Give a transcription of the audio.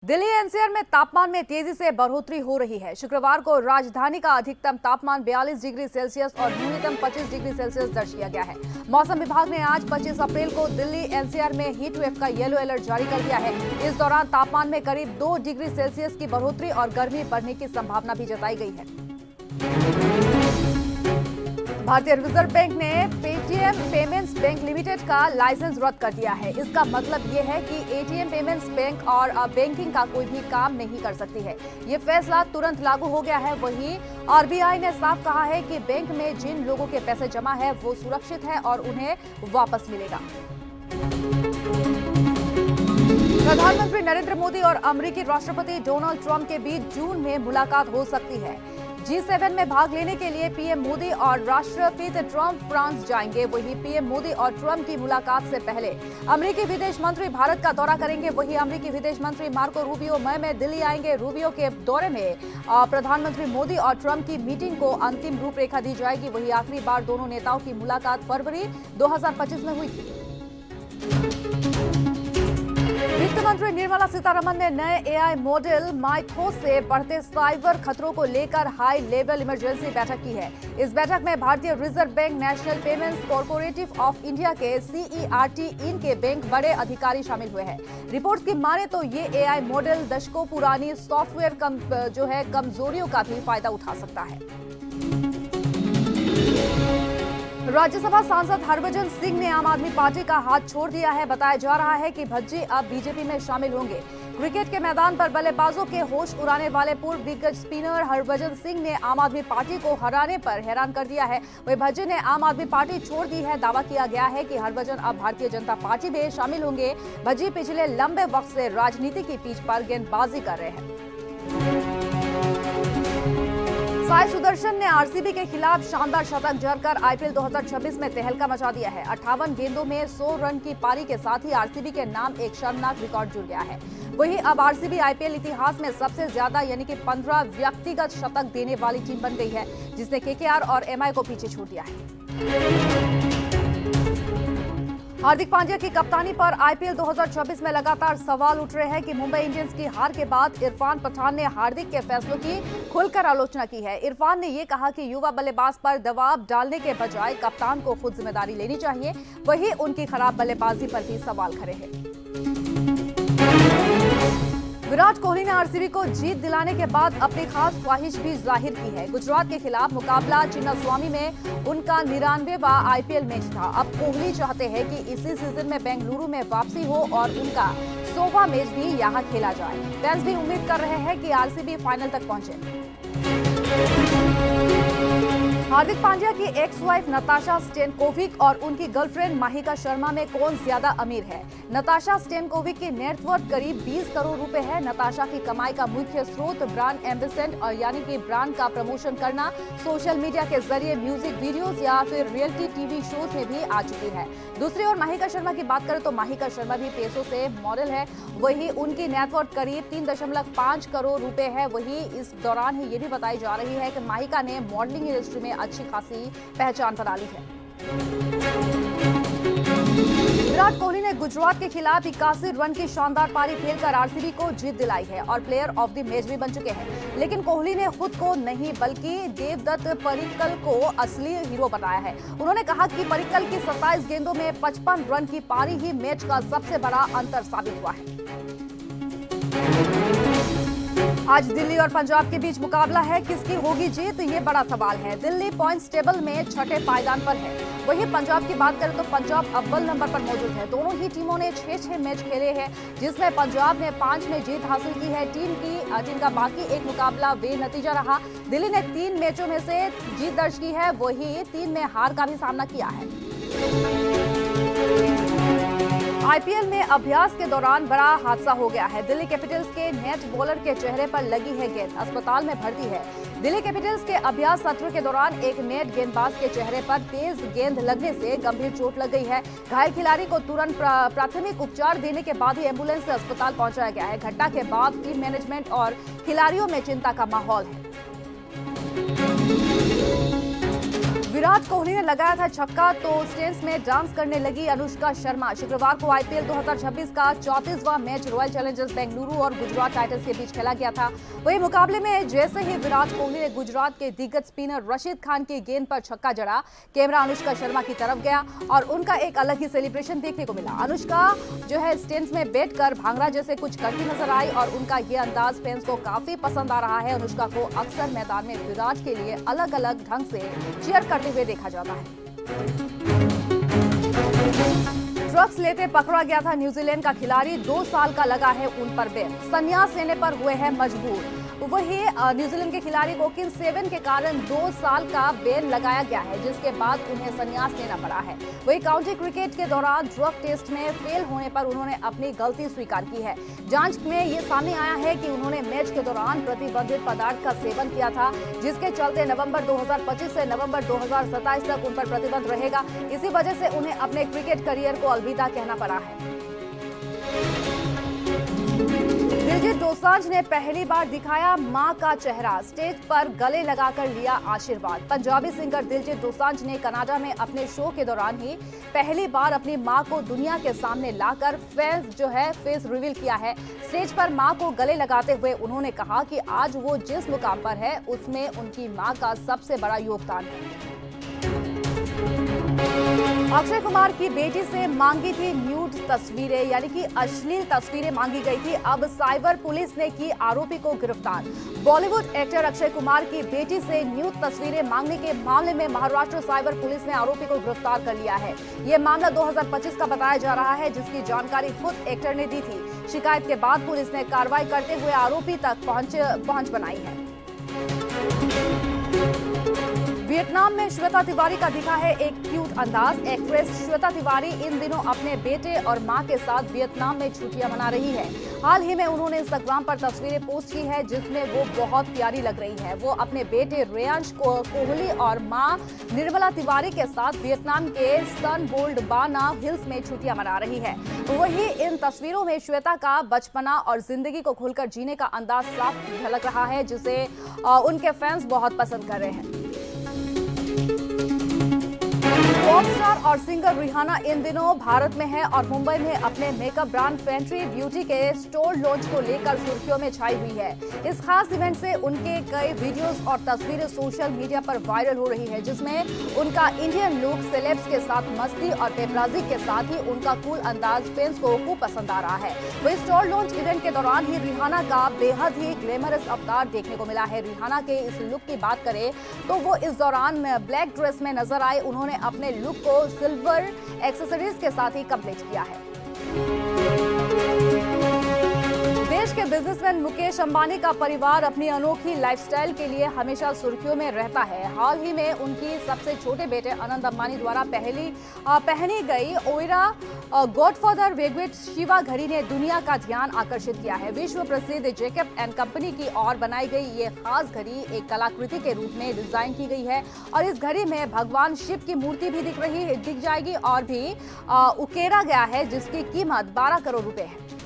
Delhi NCR में तापमान में तेजी से बढ़ोतरी हो रही है। शुक्रवार को राजधानी का अधिकतम तापमान 42 डिग्री सेल्सियस और न्यूनतम 25 डिग्री सेल्सियस दर्ज किया गया है। मौसम विभाग ने आज 25 अप्रैल को दिल्ली एनसीआर में हीट वेव का येलो अलर्ट जारी कर दिया है। इस दौरान तापमान में करीब 2 डिग्री सेल्सियस की बढ़ोतरी और गर्मी बढ़ने की संभावना भी जताई गई है। भारतीय रिजर्व बैंक ने पेटीएम पेमेंट्स बैंक लिमिटेड का लाइसेंस रद्द कर दिया है। इसका मतलब ये है कि एटीएम पेमेंट्स बैंक और बैंकिंग का कोई भी काम नहीं कर सकती है। ये फैसला तुरंत लागू हो गया है। वहीं आरबीआई ने साफ कहा है कि बैंक में जिन लोगों के पैसे जमा है वो सुरक्षित है और उन्हें वापस मिलेगा। प्रधानमंत्री नरेंद्र मोदी और अमेरिकी राष्ट्रपति डोनाल्ड ट्रंप के बीच जून में मुलाकात हो सकती है। G7 में भाग लेने के लिए पीएम मोदी और राष्ट्रपति ट्रंप फ्रांस जाएंगे। वहीं पीएम मोदी और ट्रंप की मुलाकात से पहले अमेरिकी विदेश मंत्री भारत का दौरा करेंगे। वहीं अमेरिकी विदेश मंत्री मार्को रूबियो मई में दिल्ली आएंगे। रूबियो के दौरे में प्रधानमंत्री मोदी और ट्रंप की मीटिंग को अंतिम रूपरेखा दी जाएगी। वहीं आखिरी बार दोनों नेताओं की मुलाकात फरवरी 2025 में हुई थी। वित्त मंत्री निर्मला सीतारमण ने नए एआई मॉडल माइथोस से बढ़ते साइबर खतरों को लेकर हाई लेवल इमरजेंसी बैठक की है। इस बैठक में भारतीय reserve bank, national payments corporative of India के सीईआरटी इनके बैंक बड़े अधिकारी शामिल हुए हैं। रिपोर्ट्स की माने तो ये एआई मॉडल दशकों पुरानी सॉफ्टवेयर कमजोरियों का भी फायदा उठा सकता है। राज्यसभा सांसद हरभजन सिंह ने आम आदमी पार्टी का हाथ छोड़ दिया है। बताया जा रहा है कि भज्जी अब बीजेपी में शामिल होंगे। क्रिकेट के मैदान पर बल्लेबाजों के होश उड़ाने वाले पूर्व दिग्गज स्पिनर हरभजन सिंह ने आम आदमी पार्टी को हराने पर हैरान कर दिया है। वहीं भज्जी ने आम आदमी पार्टी छोड़ दी है। दावा किया गया है कि हरभजन अब भारतीय जनता पार्टी में शामिल होंगे। भज्जी पिछले लंबे वक्त से राजनीति की पिच पर गेंदबाजी कर रहे हैं। साई सुदर्शन ने आरसीबी के खिलाफ शानदार शतक जड़कर आईपीएल 2026 में तहलका मचा दिया है। 58 गेंदों में 100 रन की पारी के साथ ही आरसीबी के नाम एक शर्मनाक रिकॉर्ड जुड़ गया है। वहीं अब आरसीबी आईपीएल इतिहास में सबसे ज्यादा यानी कि 15 व्यक्तिगत शतक देने वाली टीम बन गई है, जिसने केकेआर और एमआई को पीछे छोड़ दिया है। हार्दिक पांड्या की कप्तानी पर आईपीएल 2026 में लगातार सवाल उठ रहे हैं कि मुंबई इंडियंस की हार के बाद इरफान पठान ने हार्दिक के फैसलों की खुलकर आलोचना की है। इरफान ने ये कहा कि युवा बल्लेबाज पर दबाव डालने के बजाय कप्तान को खुद जिम्मेदारी लेनी चाहिए। वहीं उनकी खराब बल्लेबाजी पर भी सवाल खड़े हैं। विराट कोहली ने आरसीबी को जीत दिलाने के बाद अपनी खास ख्वाहिश भी जाहिर की है। गुजरात के खिलाफ मुकाबला चिन्नास्वामी में उनका 99वां आईपीएल मैच था। अब कोहली चाहते हैं कि इसी सीजन में बेंगलुरु में वापसी हो और उनका 100वां मैच भी यहां खेला जाए। फैंस भी उम्मीद कर रहे हैं कि आरसीबी फाइनल तक पहुंचे। हार्दिक पांड्या की एक्स वाइफ नताशा स्टेनकोविक और उनकी गर्लफ्रेंड माहिका शर्मा में कौन ज्यादा अमीर है? नताशा स्टेनकोविक की नेटवर्थ करीब 20 करोड़ रुपए है। नताशा की कमाई का मुख्य स्रोत ब्रांड एम्बेसडर और यानी कि ब्रांड का प्रमोशन करना, सोशल मीडिया के जरिए म्यूजिक वीडियोस या फिर रियलिटी टीवी शोज में भी आ चुकी है। दूसरी ओर माहिका शर्मा की बात करें तो माहिका शर्मा भी पेशों से मॉडल है। वही उनकी नेटवर्थ करीब 3.5 करोड़ रुपए है। वही इस दौरान ही ये भी बताई जा रही है कि माहिका ने मॉडलिंग इंडस्ट्री में अच्छी खासी पहचान बना ली है। विराट कोहली ने गुजरात के खिलाफ 81 रन की शानदार पारी खेलकर आरसीबी को जीत दिलाई है और प्लेयर ऑफ द मैच भी बन चुके हैं। लेकिन कोहली ने खुद को नहीं बल्कि देवदत्त पडिक्कल को असली हीरो बताया है। उन्होंने कहा कि पडिक्कल की 27 गेंदों में 55 रन की पारी ही मैच का सबसे बड़ा अंतर साबित हुआ है। आज दिल्ली और पंजाब के बीच मुकाबला है। किसकी होगी जीत, ये बड़ा सवाल है। दिल्ली पॉइंट्स टेबल में छठे पायदान पर है। वहीं पंजाब की बात करें तो पंजाब अव्वल नंबर पर मौजूद है। दोनों ही टीमों ने 6-6 मैच खेले हैं, जिसमें पंजाब ने 5 में जीत हासिल की है। टीम का बाकी एक मुकाबला बेनतीजा रहा। दिल्ली ने 3 मैचों में से जीत दर्ज की है, वही 3 में हार का भी सामना किया है। आईपीएल में अभ्यास के दौरान बड़ा हादसा हो गया है। दिल्ली कैपिटल्स के नेट बॉलर के चेहरे पर लगी है गेंद, अस्पताल में भर्ती है। दिल्ली कैपिटल्स के अभ्यास सत्र के दौरान एक नेट गेंदबाज के चेहरे पर तेज गेंद लगने से गंभीर चोट लग गई है। घायल खिलाड़ी को तुरंत प्राथमिक उपचार देने के बाद ही एम्बुलेंस से अस्पताल पहुंचाया गया है। घटना के बाद टीम मैनेजमेंट और खिलाड़ियों में चिंता का माहौल है। विराट कोहली ने लगाया था छक्का तो स्टेज में डांस करने लगी अनुष्का शर्मा। शुक्रवार को आईपीएल 2026 का 34वां मैच रॉयल चैलेंजर्स बेंगलुरु और गुजरात टाइटंस के बीच खेला गया था। वही मुकाबले में जैसे ही विराट कोहली ने गुजरात के दिग्गज स्पिनर रशीद खान की गेंद पर छक्का जड़ा, कैमरा अनुष्का शर्मा की तरफ गया और उनका एक अलग ही सेलिब्रेशन देखने को मिला। अनुष्का जो है स्टेज में बैठकर भांगड़ा जैसे कुछ करती नजर आई और उनका ये अंदाज फैंस को काफी पसंद आ रहा है। अनुष्का को अक्सर मैदान में विराट के लिए अलग अलग ढंग से चीयर करते हुए देखा जाता है। ड्रग्स लेते पकड़ा गया था न्यूजीलैंड का खिलाड़ी, 2 साल का लगा है उन पर बैन। संन्यास लेने पर हुए हैं मजबूर। वही न्यूजीलैंड के खिलाड़ी को किंग 7 के कारण 2 साल का बैन लगाया गया है, जिसके बाद उन्हें संन्यास लेना पड़ा है। वही काउंटी क्रिकेट के दौरान ड्रग टेस्ट में फेल होने पर उन्होंने अपनी गलती स्वीकार की है। जांच में ये सामने आया है कि उन्होंने मैच के दौरान प्रतिबंधित पदार्थ का सेवन किया था, जिसके चलते नवंबर 2025 से नवंबर 2027 तक उन पर प्रतिबंध रहेगा। इसी वजह से उन्हें अपने क्रिकेट करियर को अलविदा कहना पड़ा है। दिलजीत दोसांझ ने पहली बार दिखाया मां का चेहरा, स्टेज पर गले लगाकर लिया आशीर्वाद। पंजाबी सिंगर दिलजीत दोसांझ ने कनाडा में अपने शो के दौरान ही पहली बार अपनी मां को दुनिया के सामने लाकर फैंस जो है फेस रिवील किया है। स्टेज पर मां को गले लगाते हुए उन्होंने कहा कि आज वो जिस मुकाम पर है उसमें उनकी मां का सबसे बड़ा योगदान है। अक्षय कुमार की बेटी से मांगी थी न्यूड तस्वीरें, यानी कि अश्लील तस्वीरें मांगी गई थी। अब साइबर पुलिस ने की आरोपी को गिरफ्तार। बॉलीवुड एक्टर अक्षय कुमार की बेटी से न्यूड तस्वीरें मांगने के मामले में महाराष्ट्र साइबर पुलिस ने आरोपी को गिरफ्तार कर लिया है। यह मामला 2025 का बताया जा रहा है, जिसकी जानकारी खुद एक्टर ने दी थी। शिकायत के बाद पुलिस ने कार्रवाई करते हुए आरोपी तक पहुंच बनाई है। वियतनाम में श्वेता तिवारी का दिखा है एक क्यूट अंदाज। एक्ट्रेस श्वेता तिवारी इन दिनों अपने बेटे और मां के साथ वियतनाम में छुट्टियां मना रही है। हाल ही में उन्होंने इंस्टाग्राम पर तस्वीरें पोस्ट की है, जिसमें वो बहुत प्यारी लग रही है। वो अपने बेटे रेयांश कोहली और मां निर्मला तिवारी के साथ वियतनाम के सन बोल्ड बाना हिल्स में छुट्टियां मना रही है। वही इन तस्वीरों में श्वेता का बचपना और जिंदगी को खुलकर जीने का अंदाज साफ झलक रहा है, जिसे उनके फैंस बहुत पसंद कर रहे हैं। पॉप स्टार और सिंगर रिहाना इन दिनों भारत में है और मुंबई में अपने मेकअप ब्रांड फेंट्री ब्यूटी के स्टोर लॉन्च को लेकर सुर्खियों में छाई हुई है। इस खास इवेंट से उनके कई वीडियोस और तस्वीरें सोशल मीडिया पर वायरल हो रही है, जिसमें उनका इंडियन लुक, सेलेब्स के साथ मस्ती और पेपराजी के साथ ही उनका कूल अंदाज फैंस को खूब पसंद आ रहा है। वही स्टोर लॉन्च इवेंट के दौरान ही रिहाना का बेहद ही ग्लैमरस अवतार देखने को मिला है। रिहाना के इस लुक की बात करें तो वो इस दौरान ब्लैक ड्रेस में नजर आए। उन्होंने अपने लुक को सिल्वर एक्सेसरीज के साथ ही कंप्लीट किया है। देश के बिजनेसमैन मुकेश अंबानी का परिवार अपनी अनोखी लाइफस्टाइल के लिए हमेशा सुर्खियों में रहता है। हाल ही में उनकी सबसे छोटे बेटे अनंत अंबानी द्वारा पहनी गई ओइरा गॉडफादर वेगवेट शिवा घड़ी ने दुनिया का ध्यान आकर्षित किया है। विश्व प्रसिद्ध जैकब एंड कंपनी की ओर बनाई गई ये खास घड़ी एक कलाकृति के रूप में डिजाइन की गई है और इस घड़ी में भगवान शिव की मूर्ति भी दिख जाएगी और भी उकेरा गया है, जिसकी कीमत 12 करोड़ रुपए है।